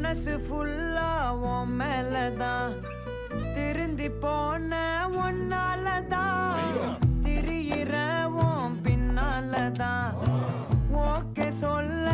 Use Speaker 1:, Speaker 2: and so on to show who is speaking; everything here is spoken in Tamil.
Speaker 1: மனசு ஃபுல்லா உன் மேலதான் திருந்தி போன ஒன்னாலதான் திரியிற உன் பின்னாலதான் ஓகே சொல்ல